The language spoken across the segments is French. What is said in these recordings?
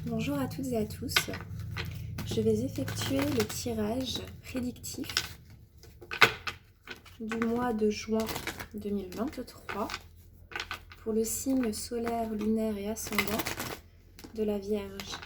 Bonjour à toutes et à tous. Je vais effectuer le tirage prédictif du mois de juin 2023 pour le signe solaire, lunaire et ascendant de la Vierge.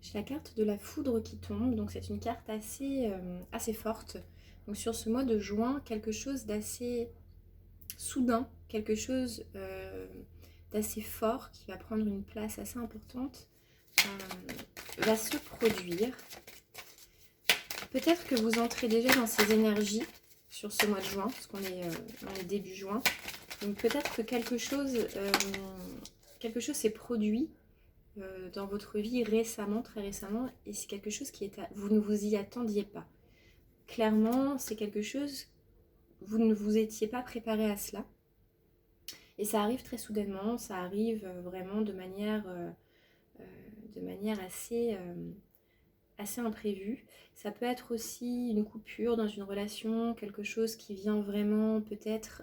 J'ai la carte de la foudre qui tombe, donc c'est une carte assez forte. Donc sur ce mois de juin, quelque chose d'assez soudain, quelque chose d'assez fort qui va prendre une place assez importante va se produire. Peut-être que vous entrez déjà dans ces énergies sur ce mois de juin, parce qu'on est début juin. Donc peut-être que quelque chose s'est produit dans votre vie récemment, très récemment, et c'est quelque chose vous ne vous y attendiez pas. Clairement, c'est quelque chose, vous ne vous étiez pas préparé à cela. Et ça arrive très soudainement, ça arrive vraiment de manière assez imprévue. Ça peut être aussi une coupure dans une relation, quelque chose qui vient vraiment peut-être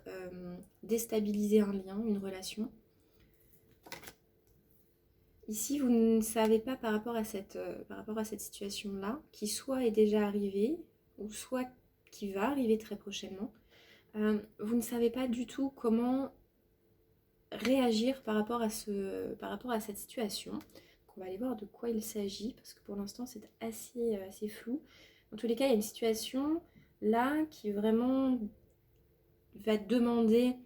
déstabiliser un lien, une relation. Ici, vous ne savez pas par rapport à cette situation-là, qui soit est déjà arrivée, ou soit qui va arriver très prochainement. Vous ne savez pas du tout comment réagir par rapport à cette situation. Donc on va aller voir de quoi il s'agit, parce que pour l'instant, c'est assez flou. Dans tous les cas, il y a une situation là qui vraiment va demander,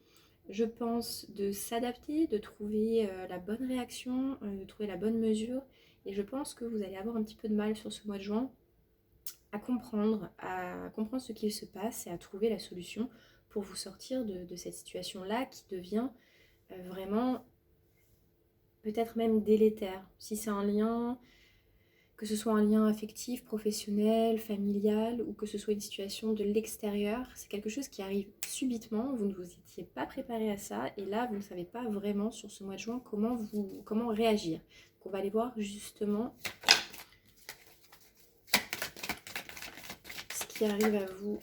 je pense, de s'adapter, de trouver la bonne réaction, de trouver la bonne mesure. Et je pense que vous allez avoir un petit peu de mal sur ce mois de juin à comprendre ce qu'il se passe et à trouver la solution pour vous sortir de cette situation-là qui devient vraiment peut-être même délétère. Si c'est un lien, que ce soit un lien affectif, professionnel, familial, ou que ce soit une situation de l'extérieur, c'est quelque chose qui arrive subitement, vous ne vous étiez pas préparé à ça, et là, vous ne savez pas vraiment sur ce mois de juin comment réagir. Donc on va aller voir justement ce qui arrive à vous.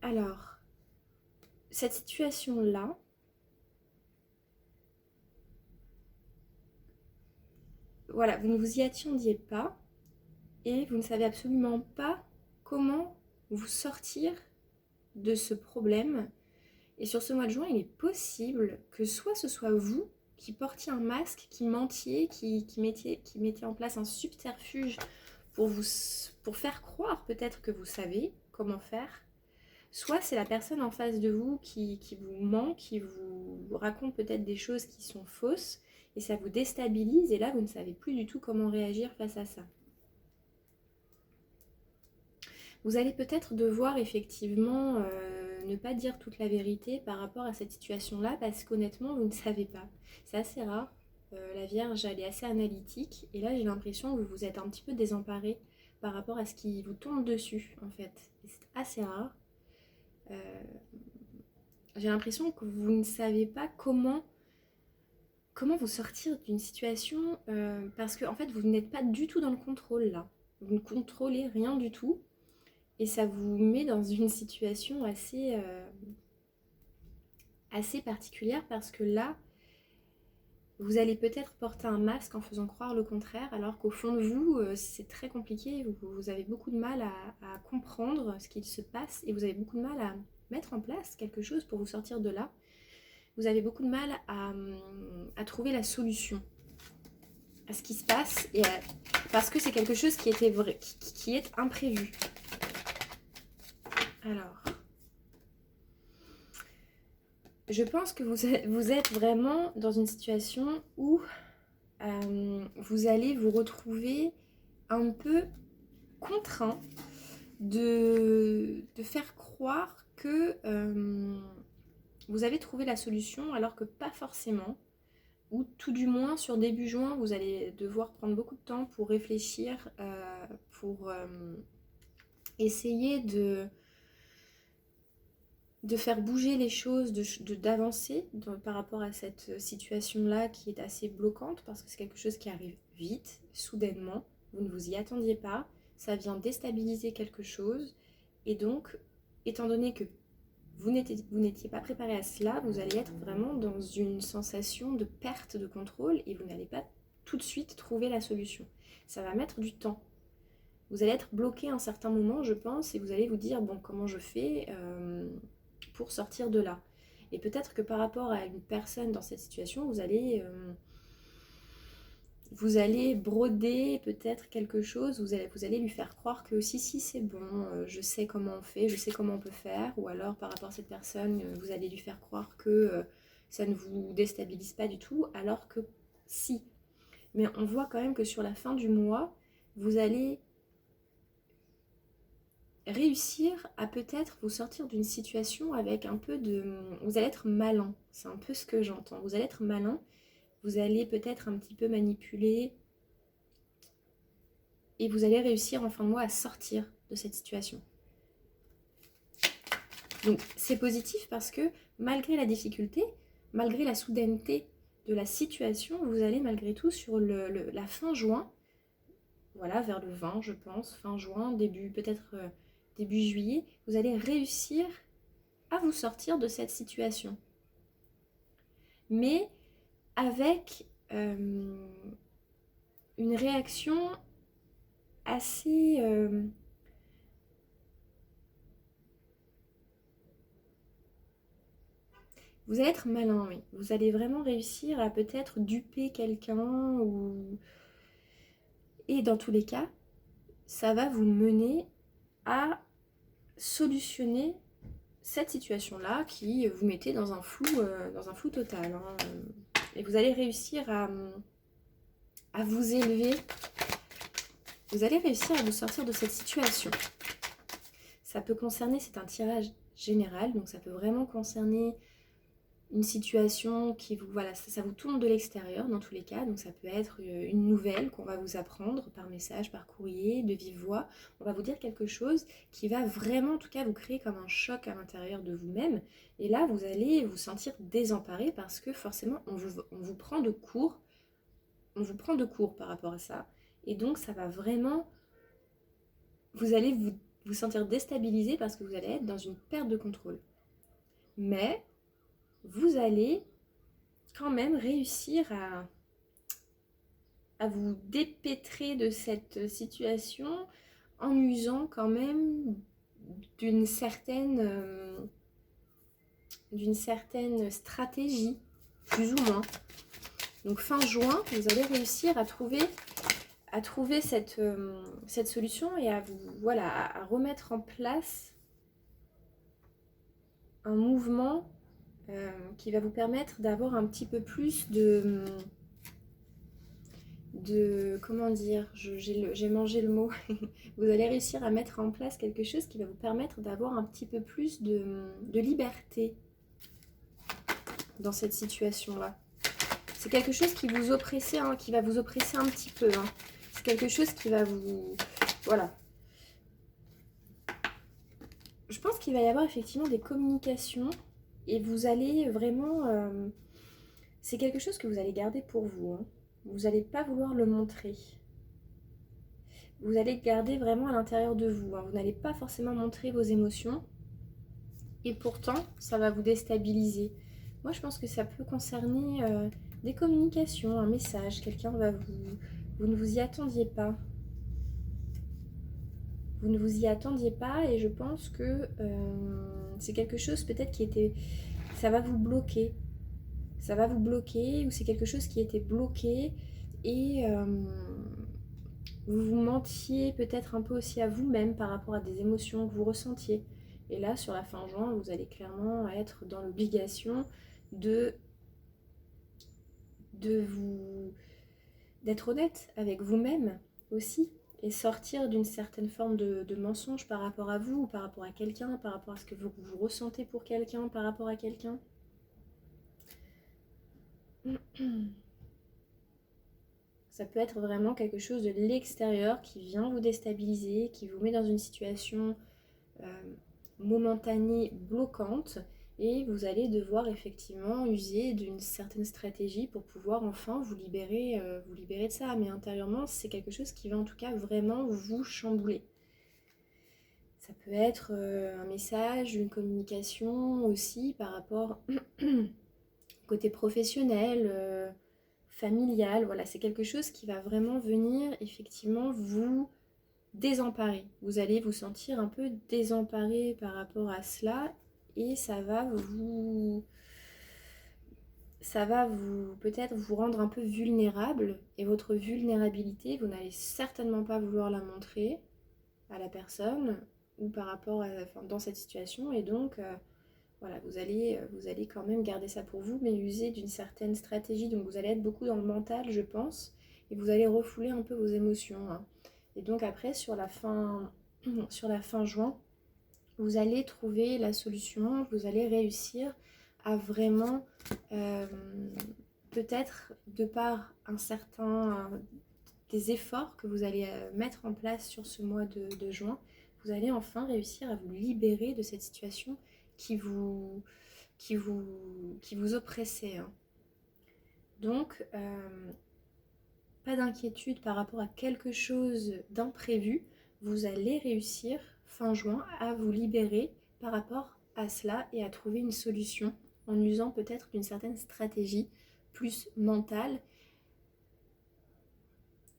Alors, cette situation-là, voilà, vous ne vous y attendiez pas et vous ne savez absolument pas comment vous sortir de ce problème. Et sur ce mois de juin, il est possible que soit ce soit vous qui portiez un masque, qui mentiez, qui mettiez en place un subterfuge pour faire croire peut-être que vous savez comment faire. Soit c'est la personne en face de vous qui vous ment, qui vous raconte peut-être des choses qui sont fausses, et ça vous déstabilise, et là vous ne savez plus du tout comment réagir face à ça. Vous allez peut-être devoir effectivement ne pas dire toute la vérité par rapport à cette situation-là, parce qu'honnêtement vous ne savez pas. C'est assez rare. La Vierge, elle est assez analytique, et là j'ai l'impression que vous êtes un petit peu désemparé par rapport à ce qui vous tombe dessus en fait. Et c'est assez rare. J'ai l'impression que vous ne savez pas comment vous sortir d'une situation parce que en fait vous n'êtes pas du tout dans le contrôle là. Vous ne contrôlez rien du tout et ça vous met dans une situation assez particulière parce que là vous allez peut-être porter un masque en faisant croire le contraire alors qu'au fond de vous c'est très compliqué, vous avez beaucoup de mal à comprendre ce qu'il se passe et vous avez beaucoup de mal à mettre en place quelque chose pour vous sortir de là. vous avez beaucoup de mal à trouver la solution à ce qui se passe, parce que c'est quelque chose qui était vrai, qui est imprévu. Alors, je pense que vous êtes vraiment dans une situation où vous allez vous retrouver un peu contraint de faire croire que vous avez trouvé la solution alors que pas forcément, ou tout du moins sur début juin vous allez devoir prendre beaucoup de temps pour réfléchir, pour essayer de faire bouger les choses, d'avancer par rapport à cette situation-là qui est assez bloquante, parce que c'est quelque chose qui arrive vite, soudainement, vous ne vous y attendiez pas, ça vient déstabiliser quelque chose, et donc, étant donné que vous n'étiez pas préparé à cela, vous allez être vraiment dans une sensation de perte de contrôle, et vous n'allez pas tout de suite trouver la solution. Ça va mettre du temps. Vous allez être bloqué à un certain moment, je pense, et vous allez vous dire, bon, comment je fais pour sortir de là. Et peut-être que par rapport à une personne dans cette situation, vous allez broder peut-être quelque chose, vous allez lui faire croire que si c'est bon, je sais comment on fait, je sais comment on peut faire, ou alors par rapport à cette personne, vous allez lui faire croire que ça ne vous déstabilise pas du tout, alors que si. Mais on voit quand même que sur la fin du mois, vous allez réussir à peut-être vous sortir d'une situation avec un peu de... Vous allez être malin, c'est un peu ce que j'entends. Vous allez être malin, vous allez peut-être un petit peu manipuler et vous allez réussir en fin de mois à sortir de cette situation. Donc c'est positif parce que malgré la difficulté, malgré la soudaineté de la situation, vous allez malgré tout sur la fin juin, voilà, vers le 20 je pense, fin juin, peut-être début juillet, vous allez réussir à vous sortir de cette situation. Mais avec une réaction assez... Vous allez être malin, oui. Vous allez vraiment réussir à peut-être duper quelqu'un ou... Et dans tous les cas, ça va vous mener à solutionner cette situation-là qui vous mettez dans un flou total. Hein. Et vous allez réussir à vous élever. Vous allez réussir à vous sortir de cette situation. Ça peut concerner, c'est un tirage général, donc ça peut vraiment concerner une situation qui vous, voilà, ça vous tourne de l'extérieur dans tous les cas, donc ça peut être une nouvelle qu'on va vous apprendre par message, par courrier, de vive voix. On va vous dire quelque chose qui va vraiment, en tout cas, vous créer comme un choc à l'intérieur de vous-même. Et là, vous allez vous sentir désemparé parce que forcément, on vous prend de court. On vous prend de court par rapport à ça. Et donc, ça va vraiment... Vous allez vous sentir déstabilisé parce que vous allez être dans une perte de contrôle. Mais vous allez quand même réussir à vous dépêtrer de cette situation en usant quand même d'une certaine stratégie, plus ou moins. Donc fin juin, vous allez réussir à trouver cette solution et à remettre en place un mouvement qui va vous permettre d'avoir un petit peu plus de comment dire, j'ai mangé le mot. Vous allez réussir à mettre en place quelque chose qui va vous permettre d'avoir un petit peu plus de liberté dans cette situation-là. C'est quelque chose qui vous oppressait, hein, qui va vous oppresser un petit peu. Hein. C'est quelque chose qui va vous... Voilà. Je pense qu'il va y avoir effectivement des communications et vous allez vraiment... c'est quelque chose que vous allez garder pour vous. Hein. Vous n'allez pas vouloir le montrer. Vous allez garder vraiment à l'intérieur de vous. Hein. Vous n'allez pas forcément montrer vos émotions. Et pourtant, ça va vous déstabiliser. Moi, je pense que ça peut concerner des communications, un message. Quelqu'un va vous... Vous ne vous y attendiez pas. Vous ne vous y attendiez pas et je pense que c'est quelque chose peut-être qui était... Ça va vous bloquer. ça va vous bloquer, ou c'est quelque chose qui était bloqué, et vous vous mentiez peut-être un peu aussi à vous-même par rapport à des émotions que vous ressentiez. Et là, sur la fin juin, vous allez clairement être dans l'obligation de, de vous d'être honnête avec vous-même aussi, et sortir d'une certaine forme de mensonge par rapport à vous, par rapport à quelqu'un, par rapport à ce que vous ressentez pour quelqu'un, par rapport à quelqu'un. Ça peut être vraiment quelque chose de l'extérieur qui vient vous déstabiliser, qui vous met dans une situation momentanée bloquante, et vous allez devoir effectivement user d'une certaine stratégie pour pouvoir enfin vous libérer de ça. Mais intérieurement, c'est quelque chose qui va en tout cas vraiment vous chambouler. Ça peut être un message, une communication aussi par rapport côté professionnel, familial. Voilà, c'est quelque chose qui va vraiment venir effectivement vous désemparé. Vous allez vous sentir un peu désemparé par rapport à cela, et ça va vous peut-être vous rendre un peu vulnérable, et votre vulnérabilité, vous n'allez certainement pas vouloir la montrer à la personne ou par rapport à, enfin, dans cette situation, et donc voilà, vous allez quand même garder ça pour vous, mais user d'une certaine stratégie. Donc vous allez être beaucoup dans le mental, je pense, et vous allez refouler un peu vos émotions, hein. Et donc après, sur la fin juin, vous allez trouver la solution, vous allez réussir à vraiment, euh, peut-être de par des efforts que vous allez mettre en place sur ce mois de juin, vous allez enfin réussir à vous libérer de cette situation qui vous, qui vous oppressait, hein. Donc, pas d'inquiétude par rapport à quelque chose d'imprévu, vous allez réussir fin juin à vous libérer par rapport à cela, et à trouver une solution en usant peut-être d'une certaine stratégie plus mentale,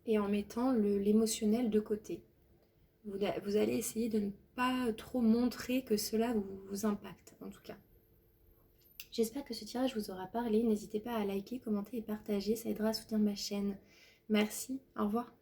et en mettant l'émotionnel de côté. Vous allez essayer de ne pas trop montrer que cela vous impacte, en tout cas. J'espère que ce tirage vous aura parlé. N'hésitez pas à liker, commenter et partager, ça aidera à soutenir ma chaîne. Merci, au revoir.